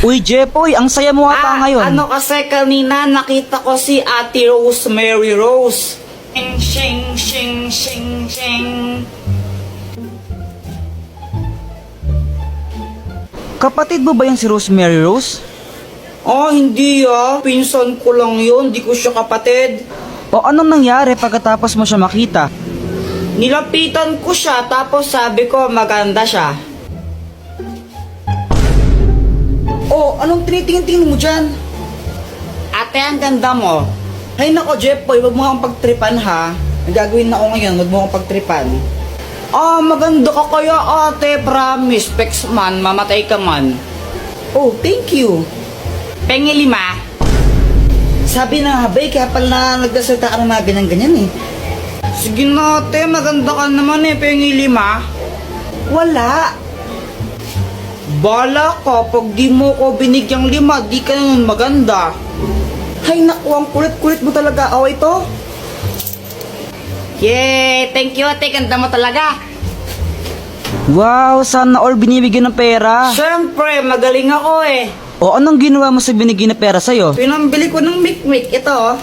Uy, Jepoy, ang saya mo ata ngayon. Ano kasi kanina nakita ko si Ate Rosemary Rose. Shing, shing, shing, shing, shing. Kapatid mo ba yan si Rosemary Rose? Hindi pinsan ko lang yun, di ko siya kapatid. O anong nangyari pagkatapos mo siya makita? Nilapitan ko siya tapos sabi ko maganda siya. Anong tinitingin-tingin mo dyan? Ate, ang ganda mo. Hay nako, Jepoy, wag mo kang pagtripan ha. Ang gagawin na ako ngayon, wag mo kang pagtripan. Maganda ka kaya ate, promise. Pex man, mamatay ka man. Thank you. Pengi 5. Sabi na habay, kaya pala nagdasalita ka ng mga ganyan-ganyan eh. Sige na ate, maganda ka naman eh, pengi 5. Wala. Bala ka, pag di mo ko binigyang 5, di ka naman maganda. Hay naku, ang kulit-kulit mo talaga. Ito. Yay! Thank you ate, ganda mo talaga. Wow, sana all binibigyan ng pera. Siyempre, magaling ako eh. O anong ginawa mo sa binigyan na pera sa'yo? Pinambili ko ng mikmik. Ito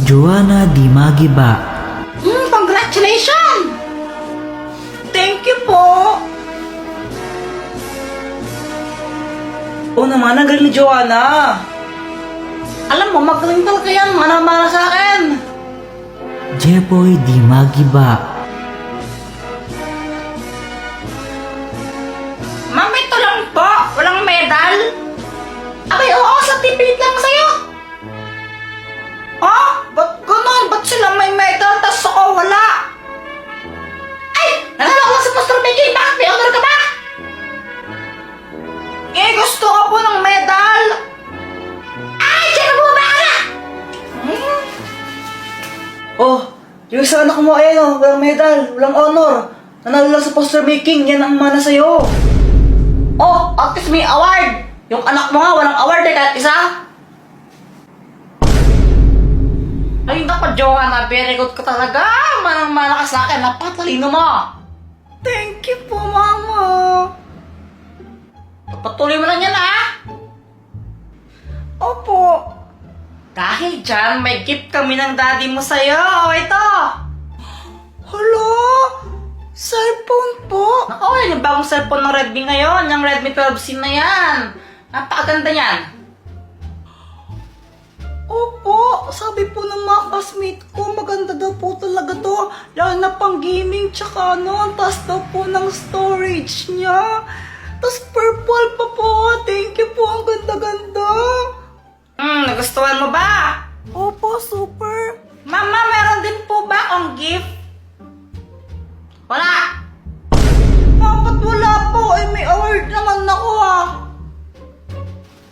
Joanna Di Magiba. Congratulations! Thank you po. Naman, ang galing ni Joanna. Alam mo, magaling talaga yan. Mana-mana sa akin. Jepoy Di Magiba. Ma'am, ito lang po. Walang medal. Abay, oo, sa tipid lang sa'yo. Ba't ganun? Ba't sila may medal, tas ako wala? Ay! Nanalo ko sa Pastor Becky. Bakit may honor ka ba? Gusto ko po ng medal. Ay! Diyan mo ba ka na? Yung sa anak mo, ayan walang medal, walang honor. Nanalo lang sa poster making, yan ang mana sa'yo. At least may award. Yung anak mo nga, walang award kahit isa. Ay, naku, Joanna, very good ka talaga. Manang-mana ka sa akin, napatalino mo. Thank you po, Mama. Patuloy mo lang yan, ha? Opo. Dahil dyan, may gift kami ng daddy mo sa'yo. Ito. Hala, cellphone po. Naku, yan yung bagong cellphone ng Redmi ngayon. Yung Redmi 12C na yan. Napakaganda yan. Opo, sabi po ng mga classmate ko, maganda daw po talaga to. Lalo na pang gaming, tsaka ang taas daw po ng storage niya. Tapos purple pa po. Thank you po, ang ganda-ganda. Nagustuhan mo ba? Opo, super. Mama, meron din po ba akong gift? Wala. Bakit wala po? May award naman ako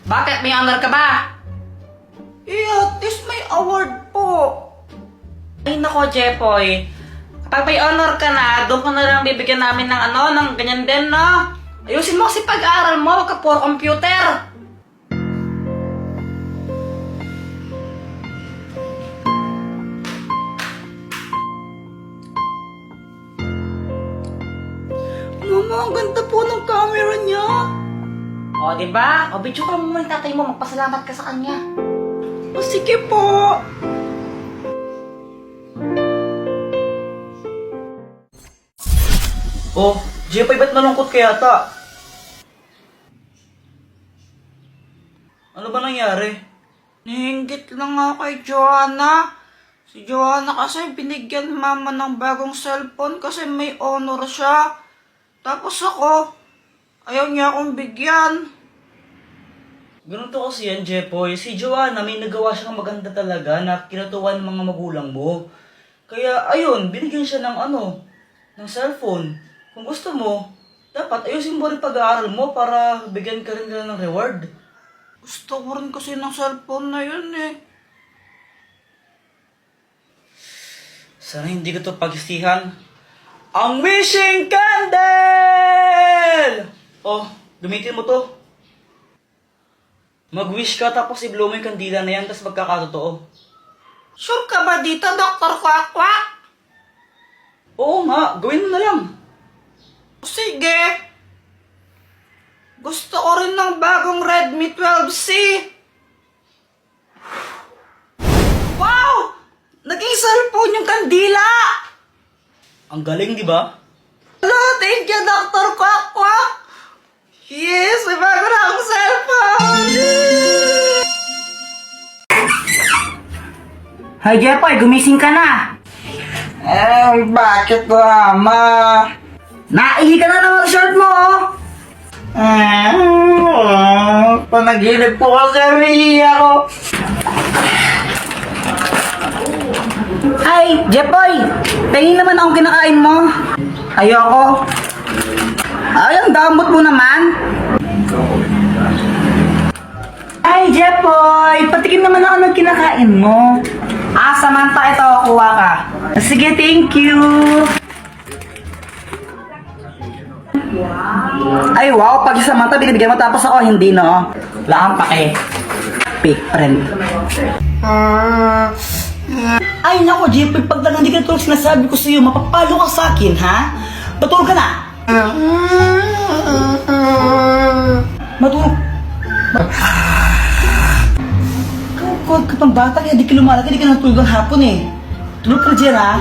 Bakit? May honor ka ba? At least may award po. Ay nako, Jepoy. Kapag may honor ka na, doon ka na lang bibigyan namin ng ng ganyan din, no? Ayusin mo kasi pag-aaral mo, wag ka puro computer. Mama, ang ganda po ng camera niya. Diba? Video ka mo yung tatay mo, magpasalamat ka sa kanya. Sige po. Jepoy, ba't malungkot ka yata? Ano ba nangyari? Nihinggit lang ako kay Joanna. Si Joanna kasi binigyan mama ng bagong cellphone kasi may honor siya. Tapos ako, ayaw niya akong bigyan. Ganun to kasi yan, Jepoy. Si Joanna, may nagawa siyang maganda talaga na kinatuwa ng mga magulang mo. Kaya, ayun, binigyan siya ng ng cellphone. Kung gusto mo, dapat ayusin mo rin pag-aaral mo para bigyan ka rin nila ng reward. Gusto ko rin kasi ng cellphone na yun Sana hindi ko to pagsisihan. Ang wishing candle! Gamitin mo to. Mag-wish ka tapos i-blow mo yung kandila na yan tapos magkakatotoo. Sure ka ba dito, Dr. Quack? Oo nga, gawin mo na lang. Sige. Redmi 12C! Wow! Naging cellphone yung kandila! Ang galing, di ba? Hello, thank you, Dr. Quack Quack! Yes, may bago na akong cellphone! Hi, Jepoy, gumising ka na. Bakit Mama? Naihi ka na naman sa shirt mo, oh. Panaginip po kasi umiihi ako. Ay, Jepoy, tingin naman akong kinakain mo. Ayoko. Ay, ang damot mo naman. Ay, Jepoy, patikim naman ako ng kinakain mo. Samantha, ito, kuha ka. Sige, thank you. Ay, wow, pag si Samantha binibigyan mo tapos ako hindi, no? Wala kang pake. Fake friend. Ay, nako, Jepoy, pag lang hindi ka tulog sinasabi ko sa'yo, mapapalo ka sa akin, ha? Matulog ka na. Matulog. Kawag ka pang bata, kaya di ka lumalaki, di ka natulog ang hapon eh. Tulog ka dyan, ha?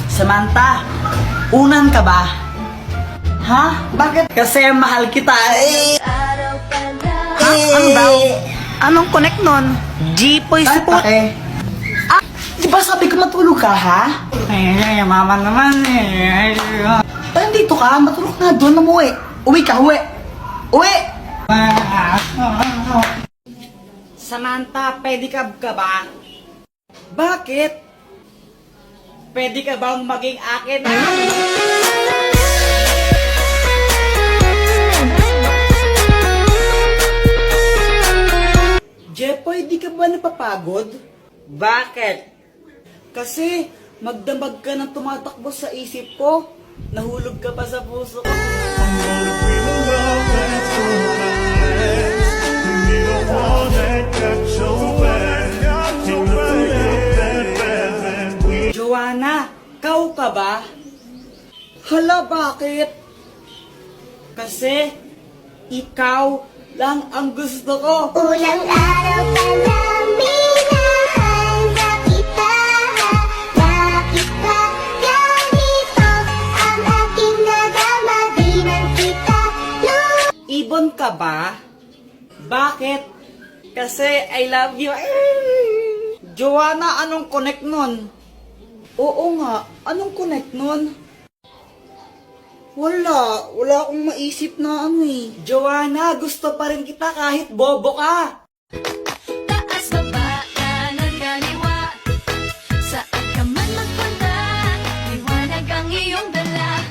Samantha, unan ka ba? Ha? Bakit? Kasi mahal kita. Ha? Ano daw? Anong connect nun? Jepoy Ay, support. pake. Di ba sabi ko matulog ka, ha? Ay, mama naman eh. Ay, dito ka, matulog na doon, umuwi. Uwi ka, uwi. Uwi! Samantha, pedicab ka ba? Bakit? Pwede ka bang maging akin? Jepoy, di ka ba napapagod? Bakit? Kasi magdamag ka ng tumatakbo sa isip ko. Nahulog ka pa sa puso ko. Joanna, kau ka ba? Hala, bakit? Kasi ikaw lang ang gusto ko. Ulang araw pa lang minahanda kita. Bakit ba ganito ang aking nadama? Di man kita Ibon ka ba? Bakit? Kasi I love you. Joanna, anong connect nun? Oo nga, anong connect nun? Wala akong maisip na ano eh. Joanna, gusto pa rin kita kahit bobo ka. taas baba kanan kaliwa. Saan ka man magpunta, liwanag ang iyong dala.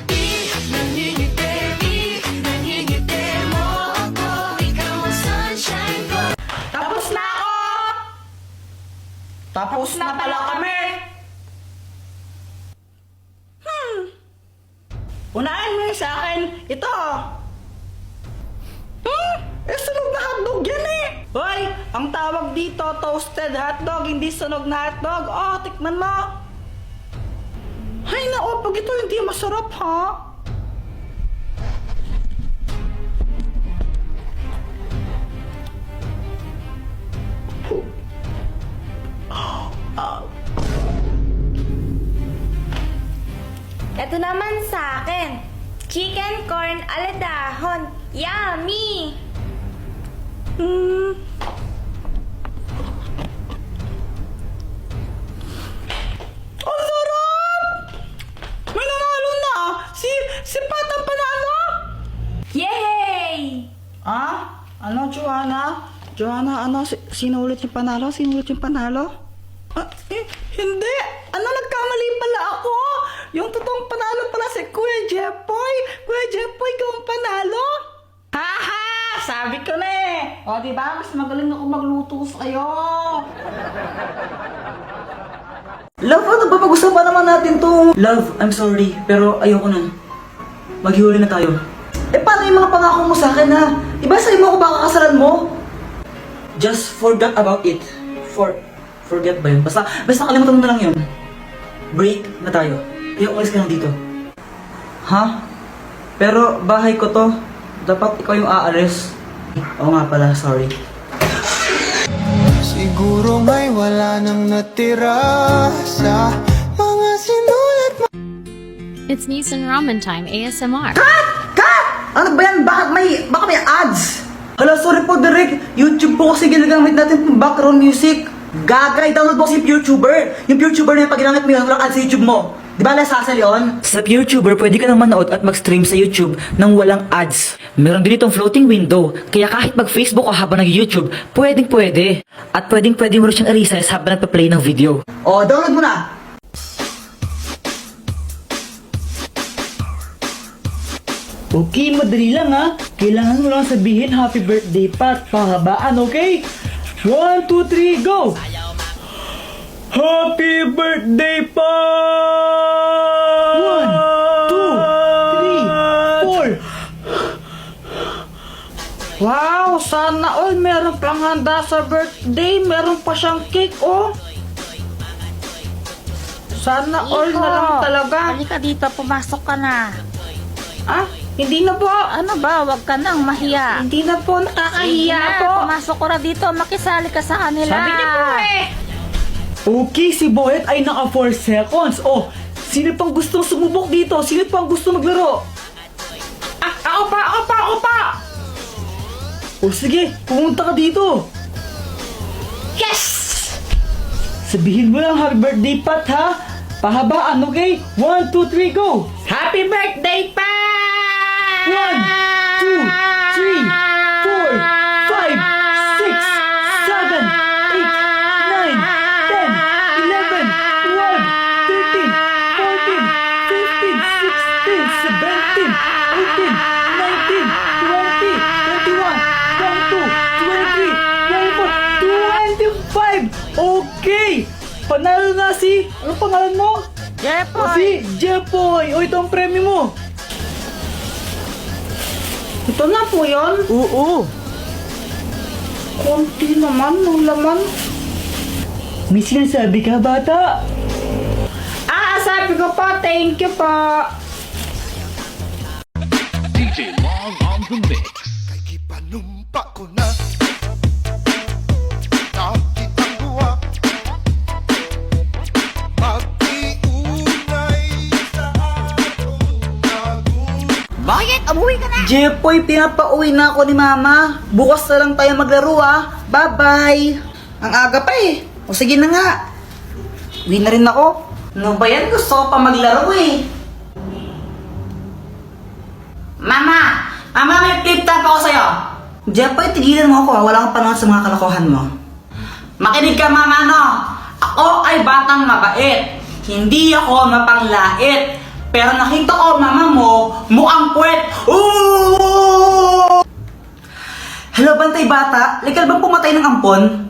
Nangingiti mo ako. Ikaw ang sunshine ko. Tapos na ako! Tapos na pala kami. Unahin mo yung sa akin. Ito. Sunog na hotdog yan eh. Hoy, ang tawag dito, toasted hotdog, hindi sunog na hotdog. Oh, tikman mo. Ay nako, pag ito hindi masarap ha. Ito naman sa akin. Chicken corn aladahon. Yummy! Ang sarap! May nanalo na. Si Patang panalo. Yay! Ano, Joanna? Joanna, ano? Sino ulit yung panalo? Hindi. Nagkamali pala ako. Yung totoong panalo pala si Kuya Jepoy. Kuya Jepoy, ikaw ang panalo. Haha! Sabi ko na eh. O, diba? Mas magaling ako magluto sa'yo. Love, ano ba? Pag-usapan naman natin to. Love, I'm sorry, pero ayoko na. Maghihuli na tayo. Paano yung mga pangako mo sa akin, ha? Diba sa'yo mo ako baka kasalan mo? Just forget about it. Forget ba yun? Basta kalimutan mo na lang yun. Break na tayo. Kaya umalis ka lang dito. Ha? Pero bahay ko to. Dapat ikaw yung aalis. Oo nga pala, sorry. Siguro may wala nang natira sa mga sinulat mo. It's Nissan Ramen Time ASMR. Kat! Ano ba yan? Baka may ads? Hala, sorry po, Derek. YouTube po kasi ginagamit natin pang background music. Gaga, i-download mo si YouTuber. Yung YouTuber na yung pag ginamit mo yun, walang ads sa YouTube mo. Di ba, Lasasal yun? Sa YouTuber, pwede ka nang manood at mag-stream sa YouTube nang walang ads. Meron din itong floating window, kaya kahit mag-Facebook o habang nag-YouTube, pwedeng-pwede. At pwedeng-pwede mo rin siyang i-recess habang nagpa-play ng video. O, download mo na. Okay, madali lang ha. Kailangan mo lang sabihin happy birthday pa at pahabaan, okay? 1, 2, 3, go! Happy birthday pa! 1, 2, 3, 4. Wow, sana all meron pang handa sa birthday. Meron pa siyang cake, oh. Sana all na lang talaga. Halika dito, pumasok ka na. Ah, hindi na po. Ano ba, wag ka nang mahiya. Hindi na po, nakakahiya Sige na, po. pumasok ko na dito, makisali ka sa kanila. Sabi niya po eh. Okay, si Boyet ay naka 4 seconds. Oh, sino pang gustong sumubok dito? Sino pang gusto maglaro? Ah, ako pa! Oh, sige, pumunta ka dito. Yes! Sabihin mo lang happy birthday, Pat, ha? Pahabaan, okay? 1, 2, 3, go! Happy birthday, Pat! 1, 2, 3, 4, 5, 6, 7, 8, 9, 10, 11, 12, 13, 14, 15, 16, 17, 18, 19, 20, 21, 22, 23, 24, 25! Okay! Panalo na si... Ano pangalan mo? Jepoy! Si Jepoy! O, ito ang premyo mo! Ito na po yun. Oo! Konti naman ng laman. May sinasabi ka, bata? Sabi ko po, thank you po. Kay ipanumpa ko na nakitang buwa pag-iunay sa atong nagulat. Jepoy, pinapauwi na ako ni Mama. Bukas na lang tayo maglaro, ah. Bye-bye. Ang aga pa eh. O sige na nga. Uwi na rin ako. Ano ba yan? Gusto ko pa maglaro eh. Mama! Mama, may flip top ako sa'yo. Jepoy, tigilan mo ako, ah. Wala kang panahon sa mga kalokohan mo. Makinig ka, Mama, no? Ako ay batang mabait. Hindi ako mapanglait. Pero nakita ko, Mama mo, mukhang puwet. Ooh! Hello, bantay bata. Legal bang pumatay ng ampon?